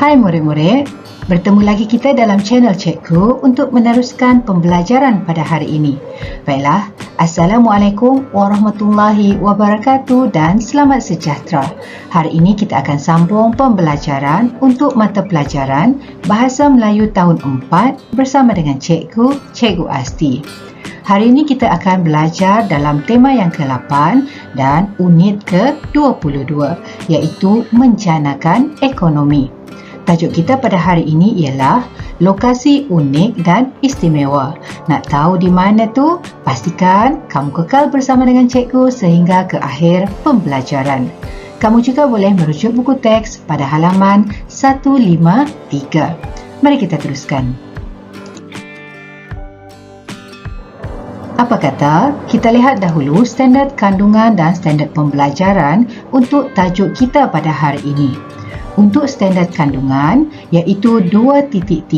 Hai murid-murid, bertemu lagi kita dalam channel Cikgu untuk meneruskan pembelajaran pada hari ini. Baiklah, Assalamualaikum warahmatullahi wabarakatuh dan selamat sejahtera. Hari ini kita akan sambung pembelajaran untuk mata pelajaran Bahasa Melayu tahun 4 bersama dengan Cikgu Asti. Hari ini kita akan belajar dalam tema yang ke-8 dan unit ke-22 iaitu menjanakan ekonomi. Tajuk kita pada hari ini ialah lokasi unik dan istimewa. Nak tahu di mana tu? Pastikan kamu kekal bersama dengan cikgu sehingga ke akhir pembelajaran. Kamu juga boleh merujuk buku teks pada halaman 153. Mari kita teruskan. Apa kata kita lihat dahulu standard kandungan dan standard pembelajaran untuk tajuk kita pada hari ini. Untuk standard kandungan iaitu 2.3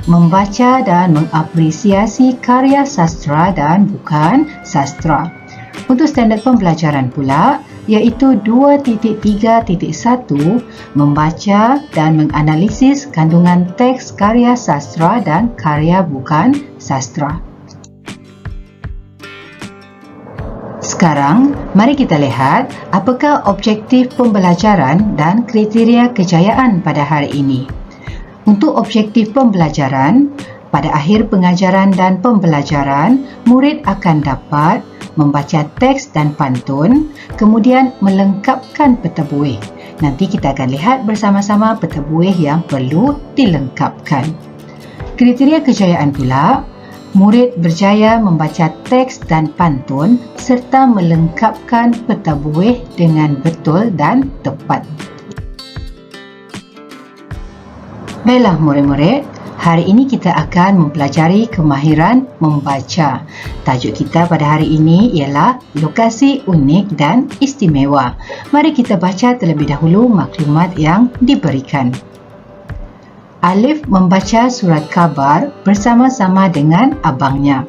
membaca dan mengapresiasi karya sastra dan bukan sastra. Untuk standard pembelajaran pula iaitu 2.3.1 membaca dan menganalisis kandungan teks karya sastra dan karya bukan sastra. Sekarang, mari kita lihat apakah objektif pembelajaran dan kriteria kejayaan pada hari ini. Untuk objektif pembelajaran, pada akhir pengajaran dan pembelajaran, murid akan dapat membaca teks dan pantun, kemudian melengkapkan peta buih. Nanti kita akan lihat bersama-sama peta buih yang perlu dilengkapkan. Kriteria kejayaan pula, murid berjaya membaca teks dan pantun serta melengkapkan peta buih dengan betul dan tepat. Baiklah murid-murid, hari ini kita akan mempelajari kemahiran membaca. Tajuk kita pada hari ini ialah lokasi unik dan istimewa. Mari kita baca terlebih dahulu maklumat yang diberikan. Alif membaca surat khabar bersama-sama dengan abangnya.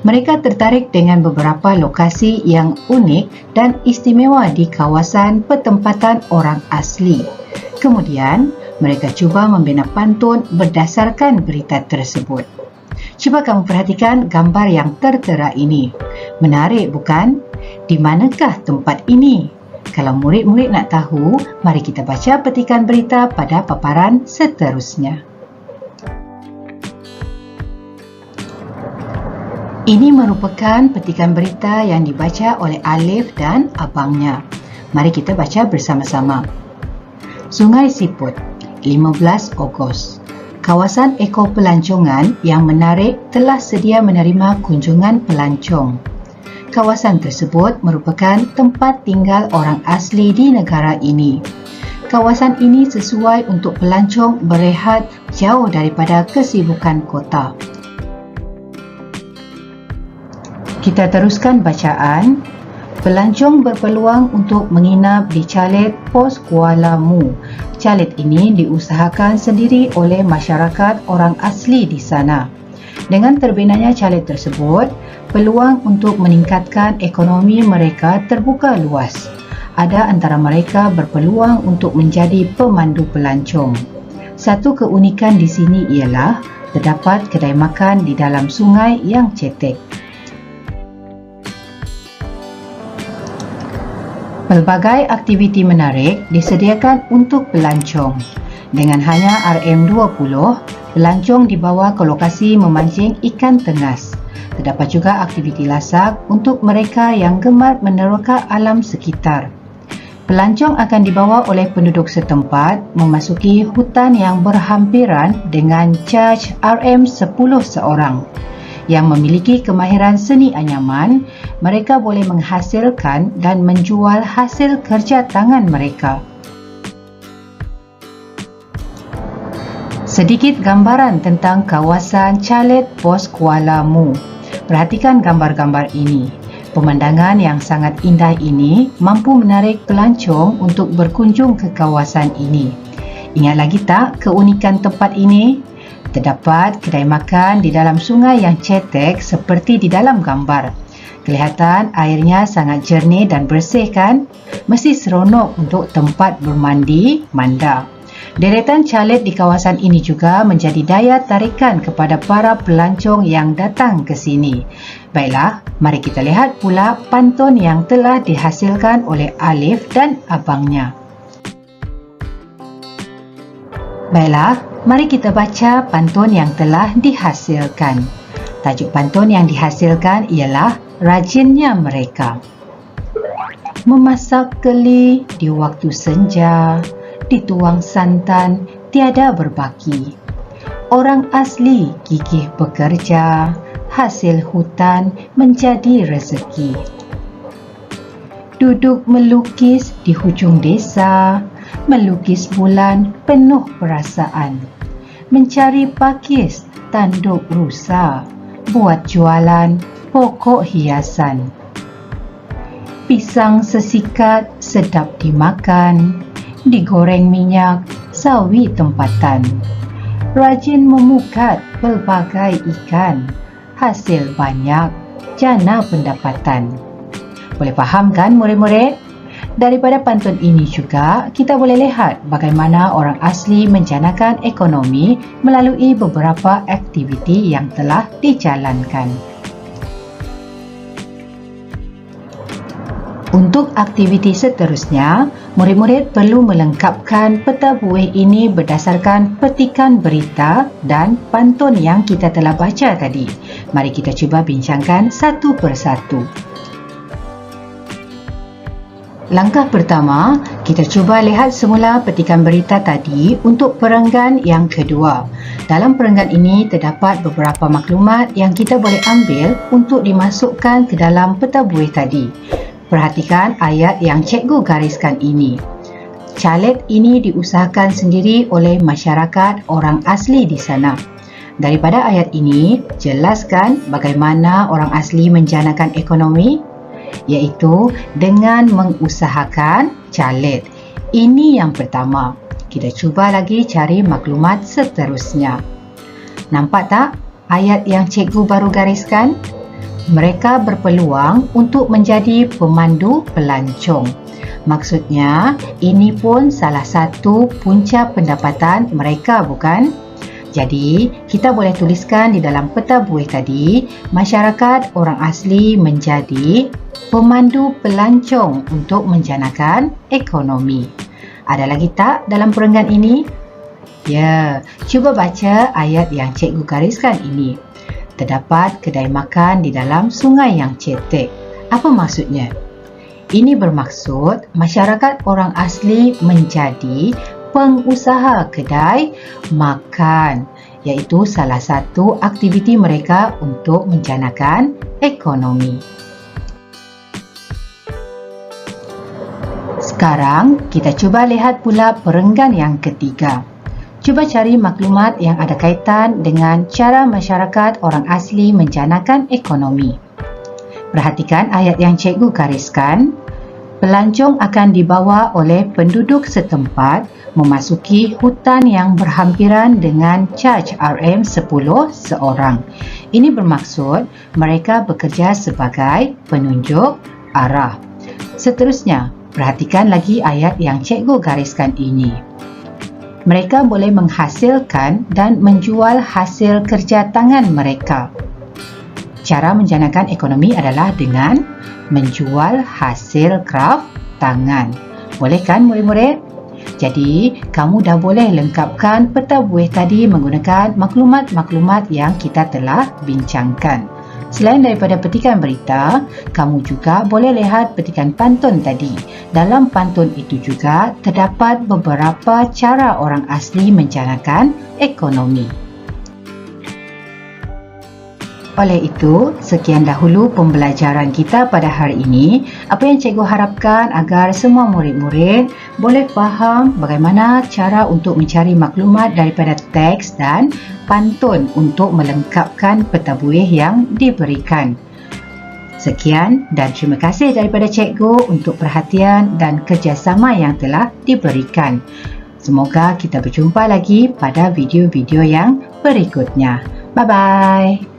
Mereka tertarik dengan beberapa lokasi yang unik dan istimewa di kawasan pertempatan orang asli. Kemudian, mereka cuba membina pantun berdasarkan berita tersebut. Cuba kamu perhatikan gambar yang tertera ini. Menarik bukan? Di manakah tempat ini? Kalau murid-murid nak tahu, mari kita baca petikan berita pada paparan seterusnya. Ini merupakan petikan berita yang dibaca oleh Alif dan abangnya. Mari kita baca bersama-sama. Sungai Siput, 15 Ogos. Kawasan ekopelancongan yang menarik telah sedia menerima kunjungan pelancong. Kawasan tersebut merupakan tempat tinggal orang asli di negara ini. Kawasan ini sesuai untuk pelancong berehat jauh daripada kesibukan kota. Kita teruskan bacaan. Pelancong berpeluang untuk menginap di chalet Pos Kuala Mu. Chalet ini diusahakan sendiri oleh masyarakat orang asli di sana. Dengan terbinanya chalet tersebut, peluang untuk meningkatkan ekonomi mereka terbuka luas. Ada antara mereka berpeluang untuk menjadi pemandu pelancong. Satu keunikan di sini ialah terdapat kedai makan di dalam sungai yang cetek. Pelbagai aktiviti menarik disediakan untuk pelancong. Dengan hanya RM20, pelancong dibawa ke lokasi memancing ikan tengas. Terdapat juga aktiviti lasak untuk mereka yang gemar meneroka alam sekitar. Pelancong akan dibawa oleh penduduk setempat memasuki hutan yang berhampiran dengan caj RM10 seorang. Yang memiliki kemahiran seni anyaman, mereka boleh menghasilkan dan menjual hasil kerja tangan mereka. Sedikit gambaran tentang kawasan chalet Pos Kuala Mu. Perhatikan gambar-gambar ini. Pemandangan yang sangat indah ini mampu menarik pelancong untuk berkunjung ke kawasan ini. Ingat lagi tak keunikan tempat ini? Terdapat kedai makan di dalam sungai yang cetek seperti di dalam gambar. Kelihatan airnya sangat jernih dan bersih kan? Mesti seronok untuk tempat bermandi manda. Deretan calet di kawasan ini juga menjadi daya tarikan kepada para pelancong yang datang ke sini. Baiklah, mari kita lihat pula pantun yang telah dihasilkan oleh Alif dan abangnya. Baiklah, mari kita baca pantun yang telah dihasilkan. Tajuk pantun yang dihasilkan ialah Rajinnya Mereka. Memasak keli di waktu senja, dituang santan tiada berbaki. Orang asli gigih bekerja, hasil hutan menjadi rezeki. Duduk melukis di hujung desa, melukis bulan penuh perasaan. Mencari pakis tanduk rusa, buat jualan pokok hiasan. Pisang sesikat sedap dimakan, digoreng minyak sawi tempatan. Rajin memukat pelbagai ikan, hasil banyak jana pendapatan. Boleh faham kan murid-murid? Daripada pantun ini juga kita boleh lihat bagaimana orang asli menjanakan ekonomi melalui beberapa aktiviti yang telah dijalankan. Untuk aktiviti seterusnya, murid-murid perlu melengkapkan peta buih ini berdasarkan petikan berita dan pantun yang kita telah baca tadi. Mari kita cuba bincangkan satu persatu. Langkah pertama, kita cuba lihat semula petikan berita tadi untuk perenggan yang kedua. Dalam perenggan ini terdapat beberapa maklumat yang kita boleh ambil untuk dimasukkan ke dalam peta buih tadi. Perhatikan ayat yang cikgu gariskan ini. Calet ini diusahakan sendiri oleh masyarakat orang asli di sana. Daripada ayat ini, jelaskan bagaimana orang asli menjanakan ekonomi, iaitu dengan mengusahakan calet. Ini yang pertama. Kita cuba lagi cari maklumat seterusnya. Nampak tak ayat yang cikgu baru gariskan? Mereka berpeluang untuk menjadi pemandu pelancong. Maksudnya, ini pun salah satu punca pendapatan mereka, bukan? Jadi, kita boleh tuliskan di dalam peta buih tadi, masyarakat orang asli menjadi pemandu pelancong untuk menjanakan ekonomi. Ada lagi tak dalam perenggan ini? Ya, cuba baca ayat yang cikgu gariskan ini. Terdapat kedai makan di dalam sungai yang cetek. Apa maksudnya? Ini bermaksud masyarakat orang asli menjadi pengusaha kedai makan, iaitu salah satu aktiviti mereka untuk menjanakan ekonomi. Sekarang kita cuba lihat pula perenggan yang ketiga. Cuba cari maklumat yang ada kaitan dengan cara masyarakat orang asli menjanakan ekonomi. Perhatikan ayat yang cikgu gariskan. Pelancong akan dibawa oleh penduduk setempat memasuki hutan yang berhampiran dengan caj RM10 seorang. Ini bermaksud mereka bekerja sebagai penunjuk arah. Seterusnya, perhatikan lagi ayat yang cikgu gariskan ini. Mereka boleh menghasilkan dan menjual hasil kerja tangan mereka. Cara menjanakan ekonomi adalah dengan menjual hasil kraf tangan. Boleh kan murid-murid? Jadi, kamu dah boleh lengkapkan peta buih tadi menggunakan maklumat-maklumat yang kita telah bincangkan. Selain daripada petikan berita, kamu juga boleh lihat petikan pantun tadi. Dalam pantun itu juga terdapat beberapa cara orang asli menjanakan ekonomi. Oleh itu, sekian dahulu pembelajaran kita pada hari ini. Apa yang cikgu harapkan agar semua murid-murid boleh faham bagaimana cara untuk mencari maklumat daripada teks dan pantun untuk melengkapkan peta buih yang diberikan. Sekian dan terima kasih daripada cikgu untuk perhatian dan kerjasama yang telah diberikan. Semoga kita berjumpa lagi pada video-video yang berikutnya. Bye-bye.